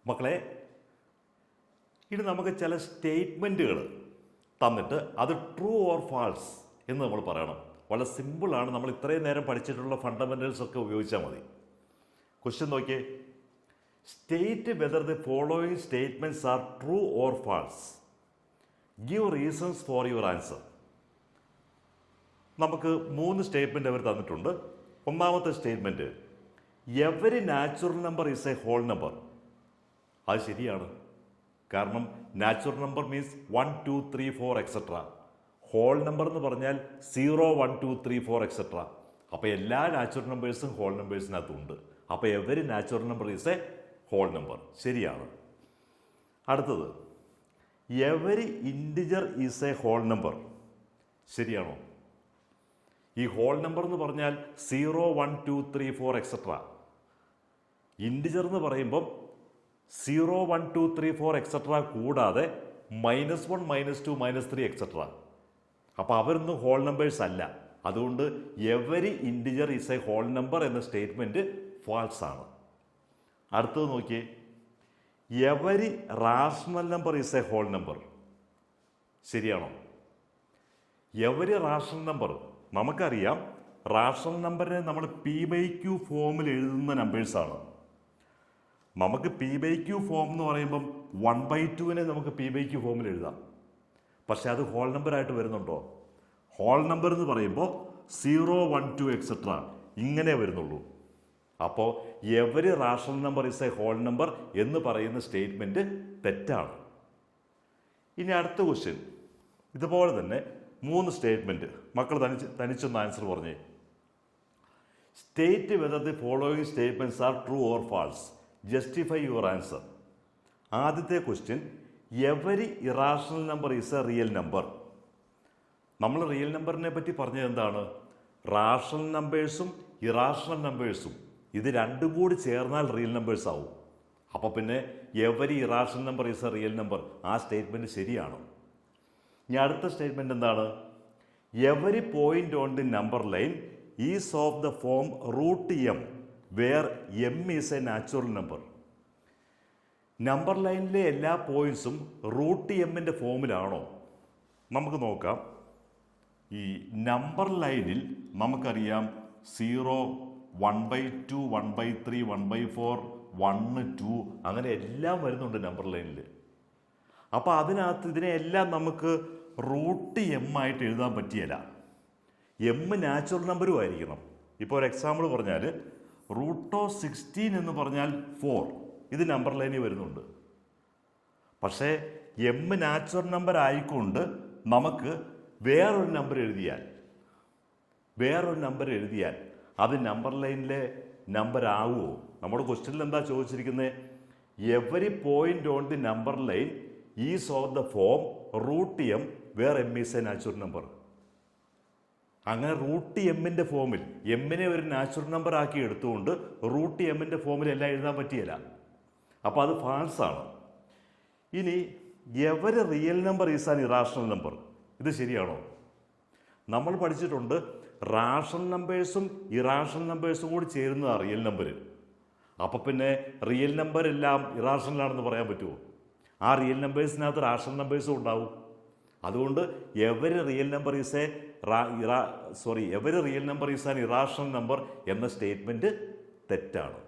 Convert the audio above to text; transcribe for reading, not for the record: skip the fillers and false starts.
മക്കളെ, ഇനി നമുക്ക് ചില സ്റ്റേറ്റ്മെൻറ്റുകൾ തന്നിട്ട് അത് ട്രൂ ഓർ ഫാൾസ് എന്ന് നമ്മൾ പറയണം. വളരെ സിമ്പിളാണ്. നമ്മൾ ഇത്രയും നേരം പഠിച്ചിട്ടുള്ള ഫണ്ടമെൻ്റൽസ് ഒക്കെ ഉപയോഗിച്ചാൽ മതി. ക്വസ്റ്റ്യൻ നോക്കിയേ. State whether the following statements are true or false. Give reasons for your answer. നമുക്ക് 3 സ്റ്റേറ്റ്മെൻറ്റ് അവർ തന്നിട്ടുണ്ട്. ഒന്നാമത്തെ statement, every natural number is a whole number. അത് ശരിയാണ്. കാരണം natural number means 1 2 3 4 etcetera. Whole number എന്ന് പറഞ്ഞാൽ 0 1 2 3 4 എക്സെട്ര. അപ്പോൾ എല്ലാ നാച്ചുറൽ നമ്പേഴ്സും ഹോൾ നമ്പേഴ്സിനകത്തുണ്ട്. അപ്പോൾ every natural number is a whole number, ശരിയാണ്. അടുത്തത്, every integer is a whole number. ശരിയാണോ? ഈ ഹോൾ നമ്പർ എന്ന് പറഞ്ഞാൽ 0 1 2 3 4 എക്സെട്ര. ഇൻറ്റിജർ എന്ന് പറയുമ്പം 0 1 2 3 4 എക്സെട്ര കൂടാതെ -1 -2 -3 എക്സെട്ര. അപ്പോൾ അവരൊന്നും ഹോൾ നമ്പേഴ്സ് അല്ല. അതുകൊണ്ട് every integer is a whole number എന്ന സ്റ്റേറ്റ്മെൻറ്റ് ഫാൾസ് ആണ്. അടുത്തത് നോക്കിയേ, every rational number is a whole number. ശരിയാണോ? എവരി റാഷണൽ നമ്പർ, നമുക്കറിയാം റാഷണൽ നമ്പറിനെ നമ്മൾ P/Q ഫോമിൽ എഴുതുന്ന നമ്പേഴ്സാണ്. നമുക്ക് P/Q ഫോം എന്ന് പറയുമ്പം 1/2 നമുക്ക് P/Q ഫോമിൽ എഴുതാം. പക്ഷെ അത് ഹോൾ നമ്പറായിട്ട് വരുന്നുണ്ടോ? ഹോൾ നമ്പർ എന്ന് പറയുമ്പോൾ 0 1 2 എക്സെട്ര ഇങ്ങനെ വരുന്നുള്ളൂ. അപ്പോൾ every rational number is a whole number എന്ന് പറയുന്ന സ്റ്റേറ്റ്മെൻറ്റ് തെറ്റാണ്. ഇനി അടുത്ത ക്വസ്റ്റ്യൻ, ഇതുപോലെ തന്നെ 3 സ്റ്റേറ്റ്മെൻറ്റ്. മക്കൾ തനിച്ചൊന്ന് ആൻസർ പറഞ്ഞേ. State whether the following statements are true or false. Justify your answer. ആദ്യത്തെ question, every irrational number is a real number. നമ്മൾ റിയൽ നമ്പറിനെ പറ്റി പറഞ്ഞത് എന്താണ്? റാഷണൽ നമ്പേഴ്സും ഇറാഷണൽ നമ്പേഴ്സും ഇത് രണ്ടും കൂടി ചേർന്നാൽ റിയൽ നമ്പേഴ്സ് ആവും. അപ്പോൾ പിന്നെ every irrational number is a real number, ആ സ്റ്റേറ്റ്മെൻറ്റ് ശരിയാണ്. ഇനി അടുത്ത സ്റ്റേറ്റ്മെൻറ്റ് എന്താണ്? Every point on the number line is of the form √m where m is a natural number. Number ലൈനിലെ എല്ലാ പോയിൻറ്സും √m ഫോമിലാണോ? നമുക്ക് നോക്കാം. ഈ നമ്പർ ലൈനിൽ നമുക്കറിയാം 0 1/2 1/3 1/4 1 2 അങ്ങനെ എല്ലാം വരുന്നുണ്ട് നമ്പർ ലൈനിൽ. അപ്പോൾ അതിനകത്ത് ഇതിനെയെല്ലാം നമുക്ക് √m ആയിട്ട് എഴുതാൻ പറ്റിയല്ല. m നാച്ചുറൽ നമ്പറും ആയിരിക്കണം. ഇപ്പോൾ ഒരു എക്സാമ്പിൾ പറഞ്ഞാൽ √16 എന്ന് പറഞ്ഞാൽ 4, ഇത് നമ്പർ ലൈനിൽ വരുന്നുണ്ട്. പക്ഷേ m നാച്ചുറൽ നമ്പർ ആയിക്കൊണ്ട് നമുക്ക് വേറൊരു നമ്പർ എഴുതിയാൽ അത് നമ്പർ ലൈനിലെ നമ്പർ ആവുമോ? നമ്മുടെ ക്വസ്റ്റ്യനിൽ എന്താ ചോദിച്ചിരിക്കുന്നത്? Every point on the number line is of the form √m where m is a natural number. അങ്ങനെ √m ഫോമിൽ എമ്മിനെ ഒരു നാച്ചുറൽ നമ്പർ ആക്കി എടുത്തുകൊണ്ട് √m ഫോമിൽ എല്ലാം എഴുതാൻ പറ്റിയല്ല. അപ്പോൾ അത് ഫാൾസ് ആണ്. ഇനി every real number is an irrational number, ഇത് ശരിയാണോ? നമ്മൾ പഠിച്ചിട്ടുണ്ട് റാഷണൽ നമ്പേഴ്സും ഇറാഷണൽ നമ്പേഴ്സും കൂടി ചേരുന്നതാണ് റിയൽ നമ്പർ. അപ്പോൾ പിന്നെ റിയൽ നമ്പർ എല്ലാം ഇറാഷണലാണെന്ന് പറയാൻ പറ്റുമോ? ആ റിയൽ നമ്പേഴ്സിനകത്ത് റാഷണൽ നമ്പേഴ്സും ഉണ്ടാവും. അതുകൊണ്ട് every real number is an irrational number എന്ന സ്റ്റേറ്റ്മെൻറ്റ് തെറ്റാണ്.